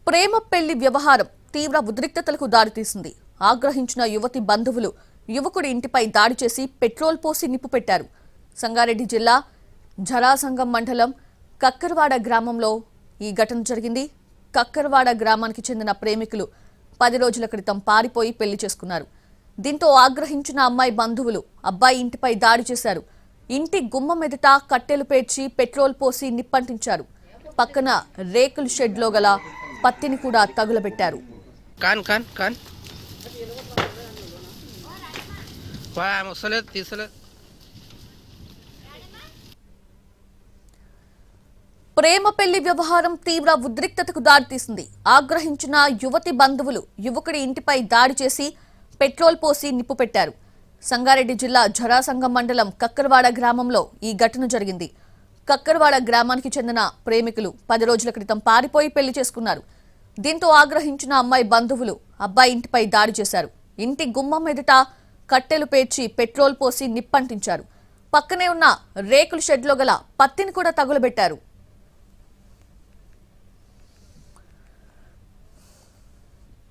ప్రేమ పెళ్లి వ్యవహారం తీవ్ర ఉద్రిక్తతలకు దారితీసింది. ఆగ్రహించిన యువతి బంధువులు యువకుడి ఇంటిపై దాడి చేసి పెట్రోల్ పోసి నిప్పు పెట్టారు. సంగారెడ్డి జిల్లా జరాసంగం మండలం కక్కర్వాడ గ్రామంలో ఈ ఘటన జరిగింది. కక్కర్వాడ గ్రామానికి చెందిన ప్రేమికులు 10 రోజుల క్రితం పారిపోయి పెళ్లి చేసుకున్నారు. దీంతో ఆగ్రహించిన అమ్మాయి బంధువులు అబ్బాయి ఇంటిపై దాడి చేశారు. ఇంటి గుమ్మం ఎదుట కట్టెలు పేర్చి పెట్రోల్ పోసి నిప్పంటించారు. పక్కన రేకుల షెడ్ లో గల పత్తిని కూడా తగులబెట్టారు. ప్రేమ పెళ్లి వ్యవహారం తీవ్ర ఉద్రిక్తతకు దారితీసింది. ఆగ్రహించిన యువతి బంధువులు యువకుడి ఇంటిపై దాడి చేసి పెట్రోల్ పోసి నిప్పు పెట్టారు. సంగారెడ్డి జిల్లా జరాసంగం మండలం కక్కర్వాడ గ్రామంలో ఈ ఘటన జరిగింది. కక్కర్వాడ గ్రామానికి చెందిన ప్రేమికులు 10 రోజుల క్రితం పారిపోయి పెళ్లి చేసుకున్నారు. దీంతో ఆగ్రహించిన అమ్మాయి బంధువులు అబ్బాయి ఇంటిపై దాడి చేశారు. ఇంటి గుమ్మం ఎదుట కట్టెలు పేర్చి పెట్రోల్ పోసి నిప్పంటించారు. పక్కనే ఉన్న రేకుల షెడ్ లో గల పత్తిని కూడా తగులబెట్టారు.